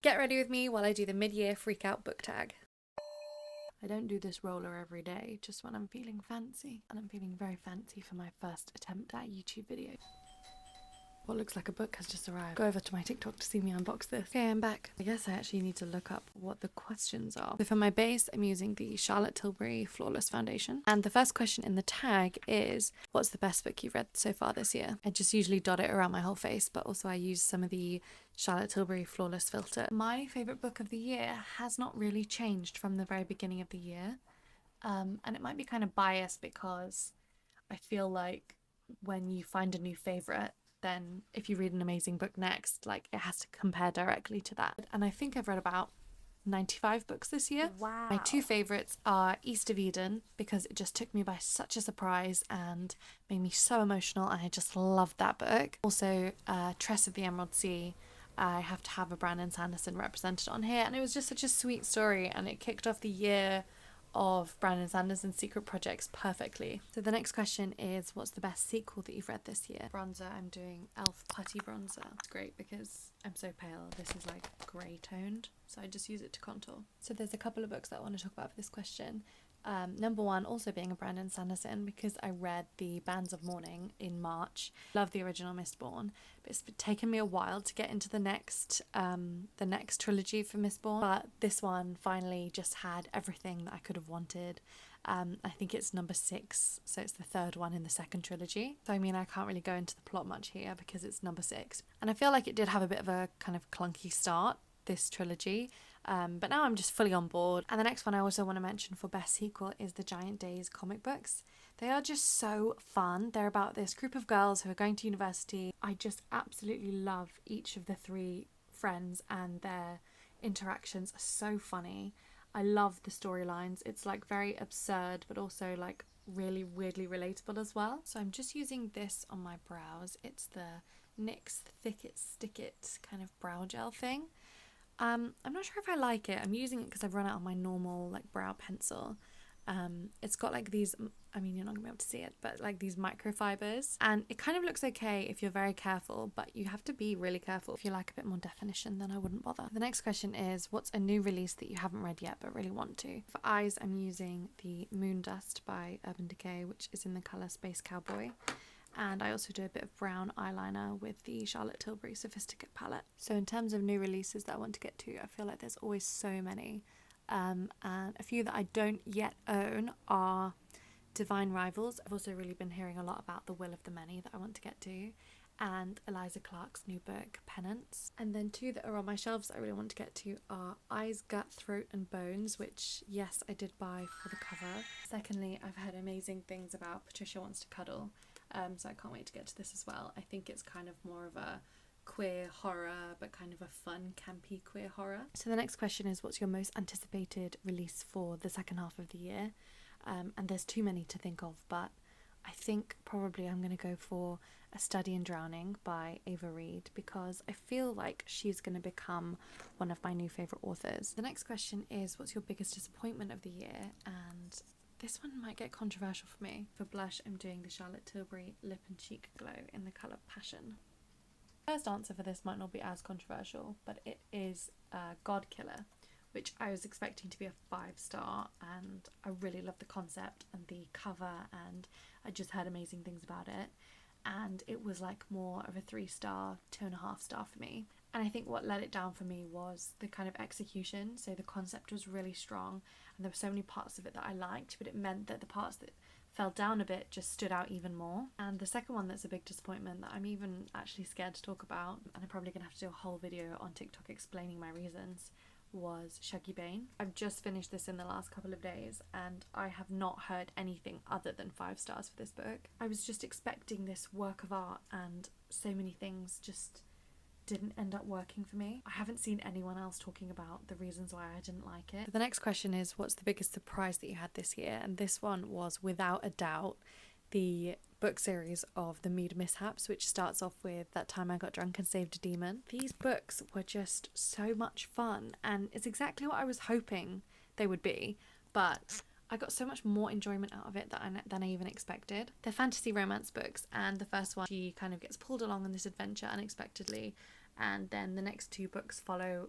Get ready with me while I do the mid-year freak-out book tag. I don't do this roller every day, just when I'm feeling fancy. And I'm feeling very fancy for my first attempt at a YouTube video. What looks like a book has just arrived. Go over to my TikTok to see me unbox this. Okay, I'm back. I guess I actually need to look up what the questions are. So for my base, I'm using the Charlotte Tilbury Flawless Foundation. And the first question in the tag is, what's the best book you've read so far this year? I just usually dot it around my whole face, but also I use some of the Charlotte Tilbury Flawless filter. My favourite book of the year has not really changed from the very beginning of the year. And it might be kind of biased because I feel like when you find a new favourite, then if you read an amazing book next, like it has to compare directly to that. And I think I've read about 95 books this year. Wow. My two favourites are East of Eden, because it just took me by such a surprise and made me so emotional, and I just loved that book. Also, Tress of the Emerald Sea. I have to have a Brandon Sanderson represented on here, and it was just such a sweet story, and it kicked off the year of Brandon Sanderson's secret projects perfectly. So the next question is, what's the best sequel that you've read this year? Bronzer, I'm doing Elf Putty Bronzer. It's great because I'm so pale. This is like grey toned, so I just use it to contour. So there's a couple of books that I want to talk about for this question. Number one also being a Brandon Sanderson, because I read the Bands of Mourning in March. Love the original Mistborn, but it's taken me a while to get into the next trilogy for Mistborn. But this one finally just had everything that I could have wanted. I think it's number 6, so it's the third one in the second trilogy. So I mean, I can't really go into the plot much here because it's number 6, and I feel like it did have a bit of a kind of clunky start, this trilogy. But now I'm just fully on board. And the next one I also want to mention for best sequel is the Giant Days comic books. They are just so fun. They're about this group of girls who are going to university. I just absolutely love each of the 3 friends, and their interactions are so funny. I love the storylines. It's like very absurd, but also like really weirdly relatable as well. So I'm just using this on my brows. It's the NYX Thick It Stick It kind of brow gel thing. I'm not sure if I like it. I'm using it because I've run out of my normal like brow pencil. It's got like these, I mean, you're not gonna be able to see it, but like these microfibers, and it kind of looks okay if you're very careful, but you have to be really careful. If you like a bit more definition, then I wouldn't bother. The next question is, what's a new release that you haven't read yet but really want to? For eyes, I'm using the Moon Dust by Urban Decay, which is in the colour Space Cowboy. And I also do a bit of brown eyeliner with the Charlotte Tilbury Sophisticate palette. So in terms of new releases that I want to get to, I feel like there's always so many. And a few that I don't yet own are Divine Rivals. I've also really been hearing a lot about The Will of the Many that I want to get to, and Eliza Clark's new book, Penance. And then 2 that are on my shelves that I really want to get to are Eyes, Gut, Throat and Bones, which, yes, I did buy for the cover. Secondly, I've heard amazing things about Patricia Wants to Cuddle. So I can't wait to get to this as well. I think it's kind of more of a queer horror, but kind of a fun, campy queer horror. So the next question is, what's your most anticipated release for the second half of the year? And there's too many to think of, but I think probably I'm going to go for A Study in Drowning by Ava Reid, because I feel like she's going to become one of my new favourite authors. The next question is, what's your biggest disappointment of the year? And this one might get controversial for me. For blush, I'm doing the Charlotte Tilbury Lip and Cheek Glow in the colour Passion. First answer for this might not be as controversial, but it is God Killer, which I was expecting to be a 5-star, and I really love the concept and the cover, and I just heard amazing things about it. And it was like more of a 3-star, 2.5-star for me. And I think what let it down for me was the kind of execution. So the concept was really strong, and there were so many parts of it that I liked, but it meant that the parts that fell down a bit just stood out even more. And the second one that's a big disappointment that I'm even actually scared to talk about, and I'm probably gonna have to do a whole video on TikTok explaining my reasons, was Shuggy Bane. I've just finished this in the last couple of days, and I have not heard anything other than 5 stars for this book. I was just expecting this work of art, and so many things just didn't end up working for me. I haven't seen anyone else talking about the reasons why I didn't like it. The next question is, what's the biggest surprise that you had this year? And this one was, without a doubt, the book series of The Mead Mishaps, which starts off with That Time I Got Drunk and Saved a Demon. These books were just so much fun, and it's exactly what I was hoping they would be, but I got so much more enjoyment out of it than I even expected. They're fantasy romance books, and the first one, she kind of gets pulled along on this adventure unexpectedly, and then the next 2 books follow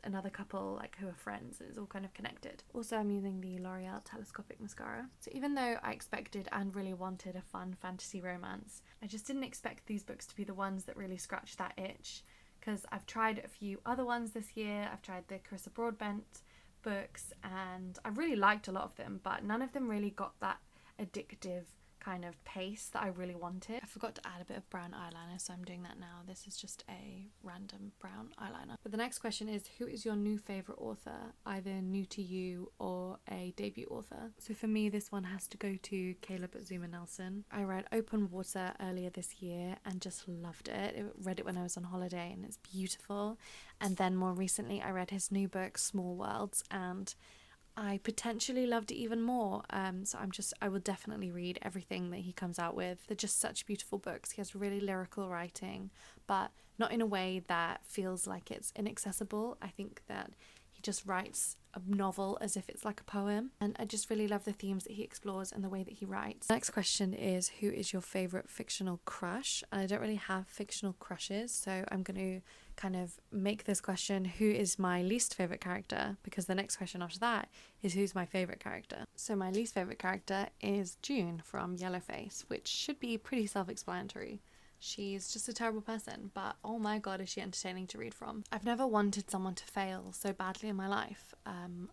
another couple like who are friends. It's all kind of connected. Also, I'm using the L'Oreal Telescopic Mascara. So even though I expected and really wanted a fun fantasy romance, I just didn't expect these books to be the ones that really scratch that itch, because I've tried a few other ones this year. I've tried the Carissa Broadbent books and I really liked a lot of them, but none of them really got that addictive kind of pace that I really wanted. I forgot to add a bit of brown eyeliner, so I'm doing that now. This is just a random brown eyeliner. But the next question is, who is your new favourite author, either new to you or a debut author? So for me, this one has to go to Caleb Zuma Nelson. I read Open Water earlier this year and just loved it. I read it when I was on holiday and it's beautiful. And then more recently, I read his new book, Small Worlds, and I potentially loved it even more. So I will definitely read everything that he comes out with. They're just such beautiful books. He has really lyrical writing, but not in a way that feels like it's inaccessible. I think that he just writes a novel as if it's like a poem, and I just really love the themes that he explores and the way that he writes. Next question is, who is your favourite fictional crush? And I don't really have fictional crushes, so I'm going to kind of make this question, who is my least favourite character? Because the next question after that is, who's my favourite character? So my least favourite character is June from Yellowface, which should be pretty self-explanatory. She's just a terrible person, but oh my god, is she entertaining to read from. I've never wanted someone to fail so badly in my life.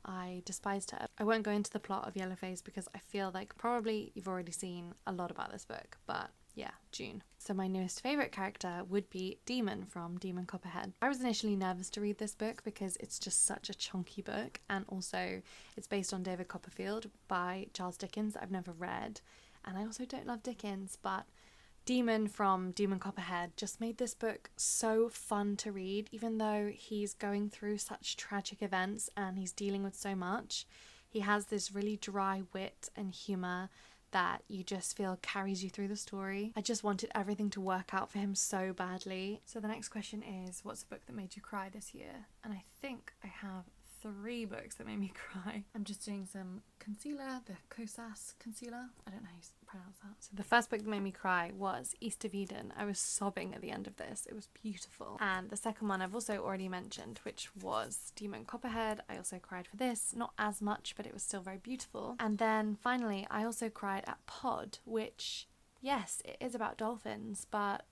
I despised her. I won't go into the plot of Yellowface because I feel like probably you've already seen a lot about this book, but yeah, June. So my newest favourite character would be Demon from Demon Copperhead. I was initially nervous to read this book because it's just such a chunky book, and also it's based on David Copperfield by Charles Dickens that I've never read, and I also don't love Dickens, but Demon from Demon Copperhead just made this book so fun to read, even though he's going through such tragic events and he's dealing with so much. He has this really dry wit and humour that you just feel carries you through the story. I just wanted everything to work out for him so badly. So the next question is, what's a book that made you cry this year? And I think I have 3 books that made me cry. I'm just doing some concealer, the Kosas concealer. I don't know how you pronounce that. So the first book that made me cry was East of Eden. I was sobbing at the end of this. It was beautiful. And the second one I've also already mentioned, which was Demon Copperhead. I also cried for this. Not as much, but it was still very beautiful. And then finally, I also cried at Pod, which, yes, it is about dolphins, but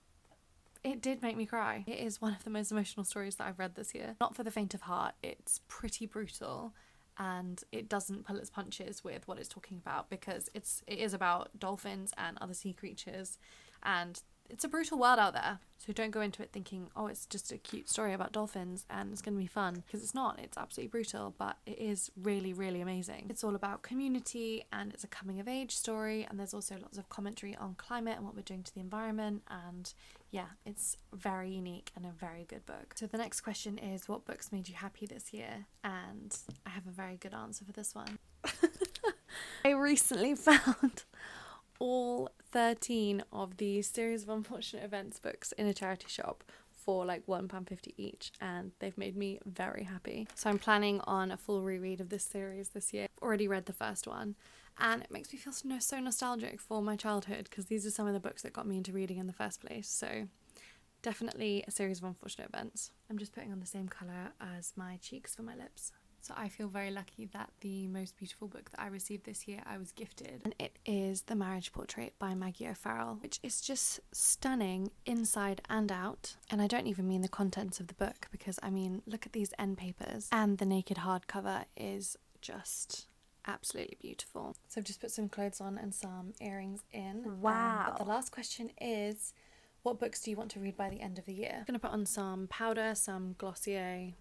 it did make me cry. It is one of the most emotional stories that I've read this year. Not for the faint of heart. It's pretty brutal and it doesn't pull its punches with what it's talking about, because it is about dolphins and other sea creatures, and it's a brutal world out there. So don't go into it thinking, oh, it's just a cute story about dolphins and it's going to be fun, because it's not. It's absolutely brutal, but it is really, really amazing. It's all about community and it's a coming of age story, and there's also lots of commentary on climate and what we're doing to the environment, and yeah, it's very unique and a very good book. So the next question is, what books made you happy this year? And I have a very good answer for this one. I recently found all 13 of the Series of Unfortunate Events books in a charity shop for like £1.50 each, and they've made me very happy. So I'm planning on a full reread of this series this year. I've already read the first one, and it makes me feel so nostalgic for my childhood, because these are some of the books that got me into reading in the first place. So definitely a Series of Unfortunate Events. I'm just putting on the same colour as my cheeks for my lips. So I feel very lucky that the most beautiful book that I received this year I was gifted, and it is The Marriage Portrait by Maggie O'Farrell, which is just stunning inside and out. And I don't even mean the contents of the book, because I mean, look at these end papers, and the naked hardcover is just absolutely beautiful. So I've just put some clothes on and some earrings in. Wow. But the last question is, what books do you want to read by the end of the year? I'm going to put on some powder, some Glossier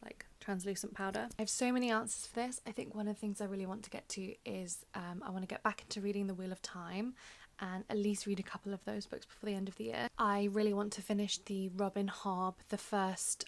like translucent powder. I have so many answers for this. I think one of the things I really want to get to is I want to get back into reading The Wheel of Time and at least read a couple of those books before the end of the year. I really want to finish the Robin Hobb, the first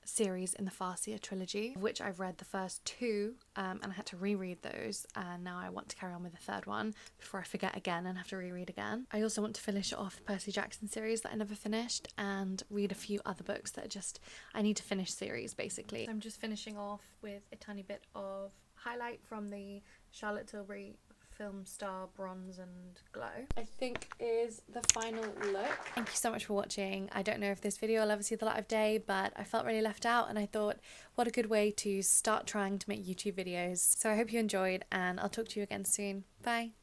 series in the Farseer trilogy, of which I've read the first 2 and I had to reread those, and now I want to carry on with the third one before I forget again and have to reread again. I also want to finish off the Percy Jackson series that I never finished, and read a few other books that are just, I need to finish series basically. So I'm just finishing off with a tiny bit of highlight from the Charlotte Tilbury Film Star Bronze and Glow, I think is the final look. Thank you so much for watching. I don't know if this video will ever see the light of day, but I felt really left out and I thought what a good way to start trying to make YouTube videos. So I hope you enjoyed and I'll talk to you again soon. Bye.